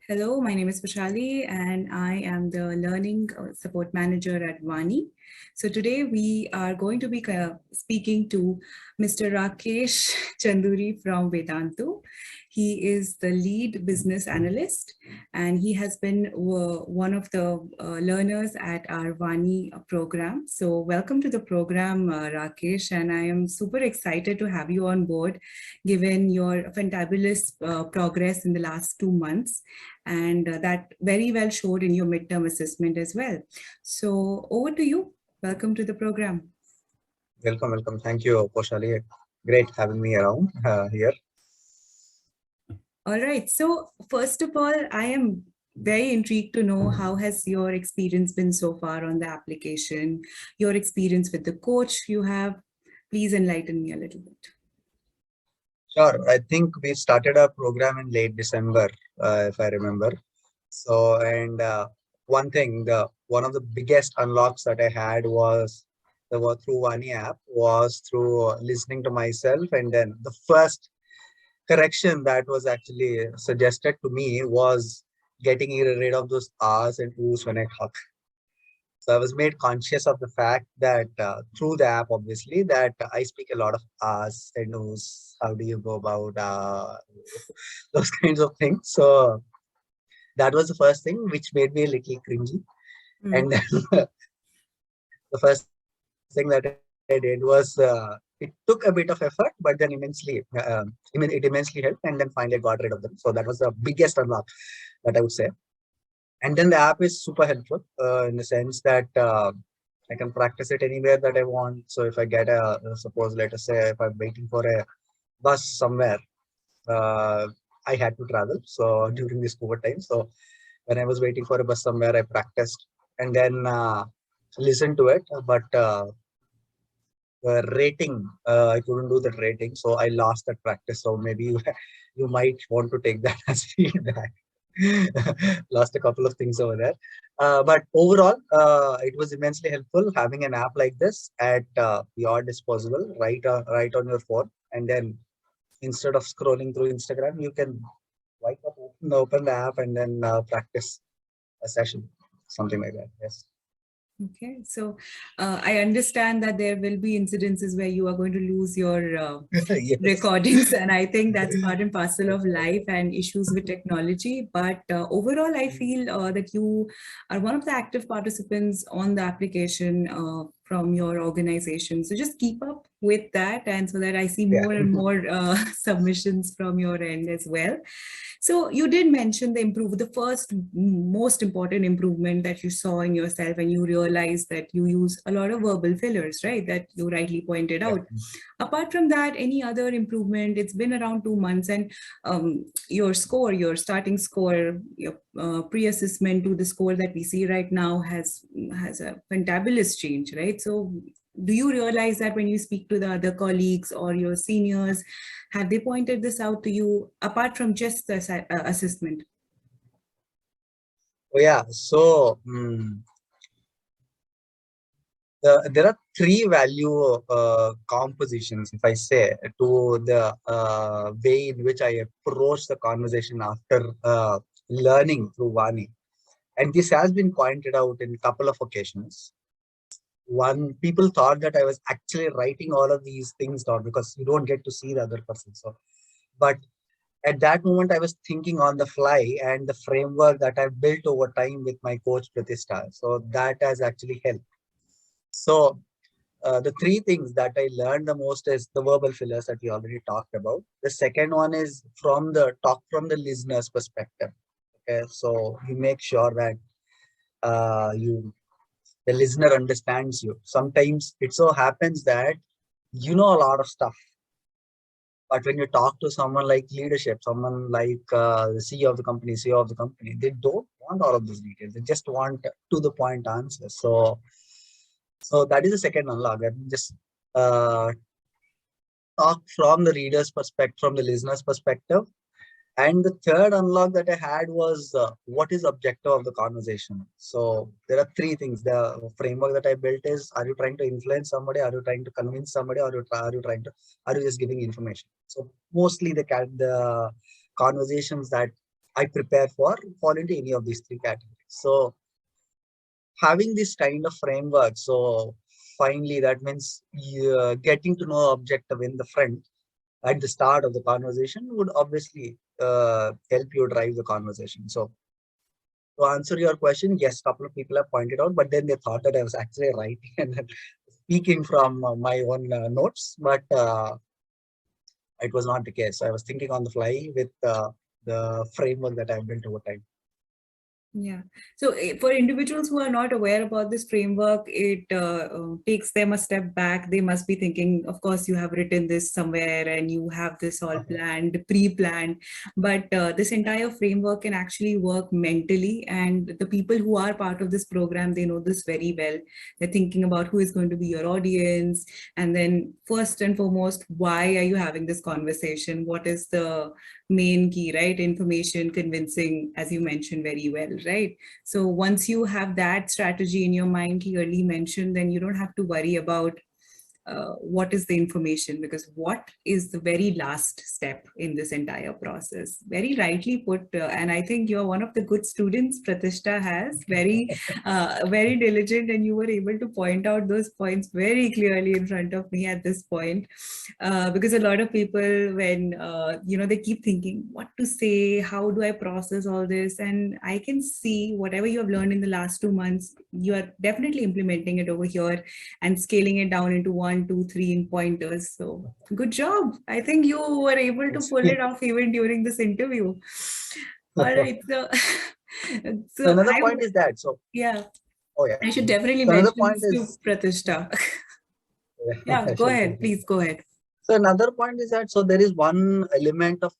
Hello, my name is Poushali and I am the Learning Support Manager at Vani. So today we are going to be speaking to Mr. Rakesh Chanduri from Vedantu. He is the lead business analyst and he has been one of the learners at our Vani program. So welcome to the program, Rakesh, and I am super excited to have you on board given your fantabulous progress in the last 2 months, and that very well showed in your midterm assessment as well. So over to you. Welcome to the program. Welcome. Thank you, Poushali. Great having me around here. All right. So first of all, I am very intrigued to know how has your experience been so far on the application, your experience with the coach you have. Please enlighten me a little bit. Sure. I think we started our program in late December, if I remember. So, and one of the biggest unlocks that I had was through Vani app was through listening to myself, and then the first correction that was actually suggested to me was getting rid of those R's and O's when I talk. So I was made conscious of the fact that through the app, obviously, that I speak a lot of us and knows how do you go about those kinds of things. So that was the first thing which made me a little cringy. And then the first thing that I did was it took a bit of effort, but then it immensely helped. And then finally I got rid of them. So that was the biggest unlock that I would say. And then the app is super helpful in the sense that I can practice it anywhere that I want. So if I get suppose, let us say, if I'm waiting for a bus somewhere, I had to travel. So during this COVID time, so when I was waiting for a bus somewhere, I practiced and then listened to it. But the rating, I couldn't do that rating, so I lost that practice. So maybe you might want to take that as feedback. Lost a couple of things over there, but overall it was immensely helpful having an app like this at your disposal, right on your phone, and then instead of scrolling through Instagram, you can open the app and then practice a session, something like that. Yes. Okay, so I understand that there will be incidences where you are going to lose your Yes. recordings, and I think that's part and parcel of life and issues with technology. But overall, I feel that you are one of the active participants on the application from your organization. So just keep up with that, and so that I see more and more submissions from your end as well. So you did mention the first most important improvement that you saw in yourself, and you realized that you use a lot of verbal fillers, right? That you rightly pointed out. Apart from that, any other improvement? It's been around 2 months, and your starting score, your pre-assessment to the score that we see right now has a fantabulous change, right? So do you realize that when you speak to the other colleagues or your seniors, have they pointed this out to you apart from just the assessment? Oh yeah. So there are three value compositions, if I say, to the way in which I approach the conversation after learning through Vani. And this has been pointed out in a couple of occasions. One, people thought that I was actually writing all of these things down because you don't get to see the other person. So, but at that moment, I was thinking on the fly, and the framework that I've built over time with my coach Pratishtha. So that has actually helped. So the three things that I learned the most is the verbal fillers that we already talked about. The second one is from the listener's perspective. Okay, so you make sure that the listener understands you. Sometimes it so happens that you know a lot of stuff, but when you talk to someone like leadership, someone like the CEO of the company, they don't want all of those details. They just want to the point answers. So that is the second unlock. That just uh, talk from the reader's perspective, from the listener's perspective. And the third unlock that I had was what is objective of the conversation. So there are three things. The framework that I built is: are you trying to influence somebody? Are you trying to convince somebody? Or are you just giving information? So mostly the conversations that I prepare for fall into any of these three categories. So having this kind of framework, so finally that means getting to know objective in the front at the start of the conversation would obviously help you drive the conversation. So to answer your question, yes, couple of people have pointed out, but then they thought that I was actually writing and then speaking from my own notes, but it was not the case. I was thinking on the fly with the framework that I've built over time. Yeah. So for individuals who are not aware about this framework, it takes them a step back. They must be thinking, of course, you have written this somewhere and you have this all planned, pre-planned, but this entire framework can actually work mentally. And the people who are part of this program, they know this very well. They're thinking about who is going to be your audience. And then first and foremost, why are you having this conversation? What is the main key, right? Information, convincing, as you mentioned very well, right? So once you have that strategy in your mind clearly mentioned, then you don't have to worry about what is the information, because what is the very last step in this entire process. Very rightly put, and I think you're one of the good students Pratishta has, very diligent, and you were able to point out those points very clearly in front of me at this point, because a lot of people, when they keep thinking what to say, how do I process all this, and I can see whatever you have learned in the last 2 months, you are definitely implementing it over here and scaling it down into 1, 2, 3 in pointers. So good job. I think you were able to pull it off even during this interview. All right. So, So another point is that. So yeah. Oh yeah. I should definitely so another mention point this to is Pratishta. Yeah, go ahead. Please go ahead. So another point is that, so there is one element of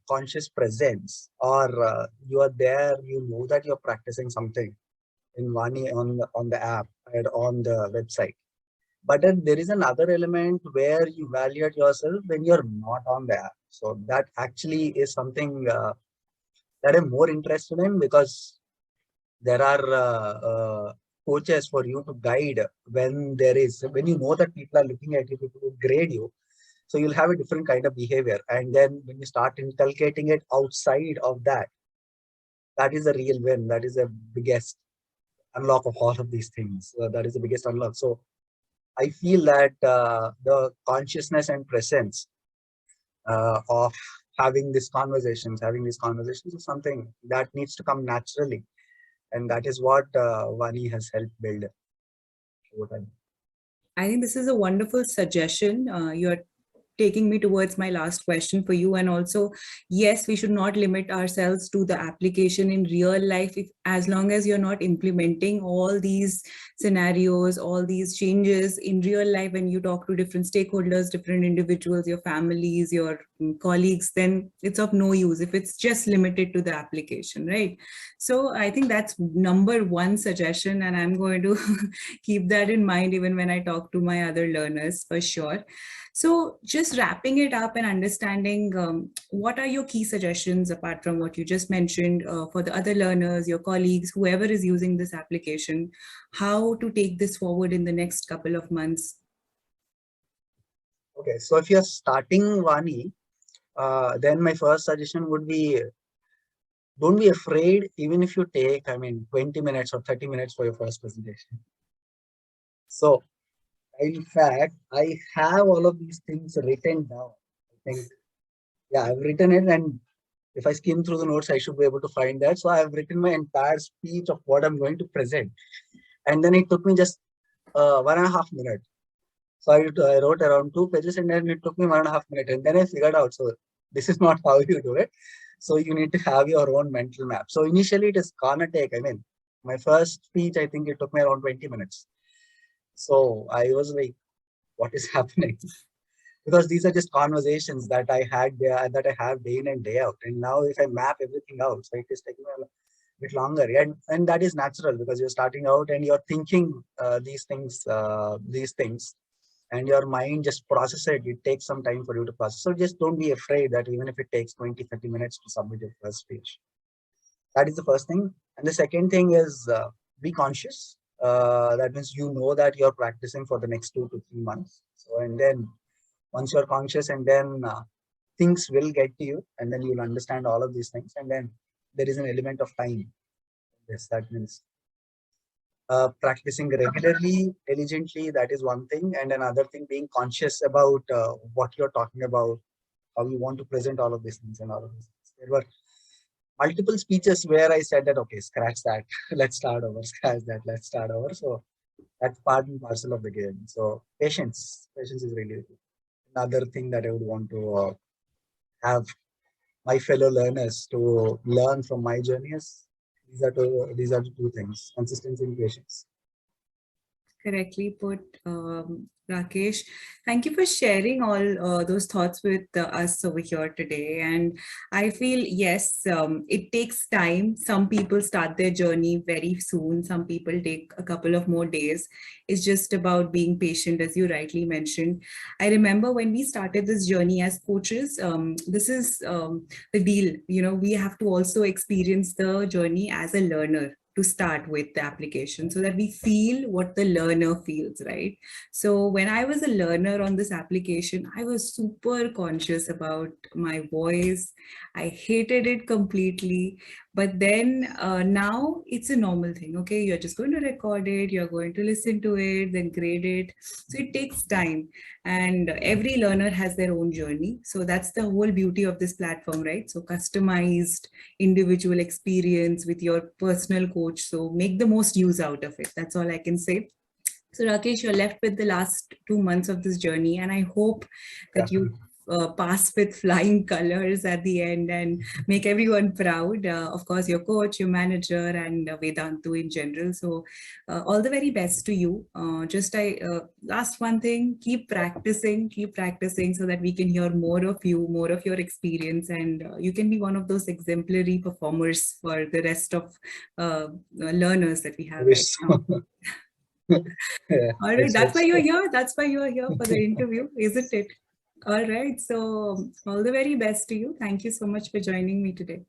conscious presence, or you are there, you know that you're practicing something in Vani on the app and on the website. But then there is another element where you evaluate yourself when you're not on the app. So that actually is something that I'm more interested in, because there are coaches for you to guide when you know that people are looking at you, people will grade you. So you'll have a different kind of behavior. And then when you start inculcating it outside of that, that is the real win. That is the biggest unlock of all of these things. That is the biggest unlock. So I feel that the consciousness and presence of having these conversations is something that needs to come naturally. And that is what Vani has helped build over time. I think this is a wonderful suggestion. You're taking me towards my last question for you. And also, yes, we should not limit ourselves to the application in real life, as long as you're not implementing all these scenarios, all these changes in real life. When you talk to different stakeholders, different individuals, your families, your colleagues, then it's of no use if it's just limited to the application, right? So I think that's number one suggestion, and I'm going to keep that in mind even when I talk to my other learners, for sure. So just wrapping it up and understanding, what are your key suggestions apart from what you just mentioned, for the other learners, your colleagues, whoever is using this application, how to take this forward in the next couple of months? Okay, so if you're starting Vani, then my first suggestion would be, don't be afraid, even if you take, 20 minutes or 30 minutes for your first presentation. So in fact, I have all of these things written down. I think, yeah, I've written it, and if I skim through the notes, I should be able to find that. So I've written my entire speech of what I'm going to present. And then it took me just 1.5 minutes. So I wrote around 2 pages, and then it took me 1.5 minutes. And then I figured out, so this is not how you do it. So you need to have your own mental map. So initially it is gonna take, my first speech, I think it took me around 20 minutes. So I was like, what is happening? Because these are just conversations that I had there, that I have day in and day out. And now if I map everything out, so it is taking a bit longer. And that is natural, because you're starting out and you're thinking these things, and your mind just process it. It takes some time for you to process. So just don't be afraid that even if it takes 20, 30 minutes to submit your first speech. That is the first thing. And the second thing is, be conscious. That means you know that you're practicing for the next 2 to 3 months. So, and then once you're conscious, and then things will get to you, and then you'll understand all of these things. And then there is an element of time. Yes, that means practicing regularly, diligently, that is one thing. And another thing, being conscious about what you're talking about, how you want to present all of these things and all of these things. There were multiple speeches where I said that, okay, scratch that, let's start over, scratch that, let's start over. So that's part and parcel of the game. So patience is really another thing that I would want to have my fellow learners to learn from my journey. Is these are the two things: consistency and patience. Correctly put, Rakesh. Thank you for sharing all those thoughts with us over here today. And I feel, yes, it takes time. Some people start their journey very soon. Some people take a couple of more days. It's just about being patient, as you rightly mentioned. I remember when we started this journey as coaches, this is the deal. You know, we have to also experience the journey as a learner to start with the application so that we feel what the learner feels, right? So when I was a learner on this application, I was super conscious about my voice. I hated it completely. But then now it's a normal thing. Okay, you're just going to record it, you're going to listen to it, then grade it. So it takes time. And every learner has their own journey. So that's the whole beauty of this platform, right? So customized individual experience with your personal coach. So make the most use out of it. That's all I can say. So Rakesh, you're left with the last 2 months of this journey, and I hope that you pass with flying colors at the end and make everyone proud. Of course, your coach, your manager, and Vedantu in general. So all the very best to you. Last one thing, keep practicing so that we can hear more of you, more of your experience, and you can be one of those exemplary performers for the rest of learners that we have right now. Yeah, All right, that's why you're here. That's why you're here for the interview, isn't it? All right. So all the very best to you. Thank you so much for joining me today.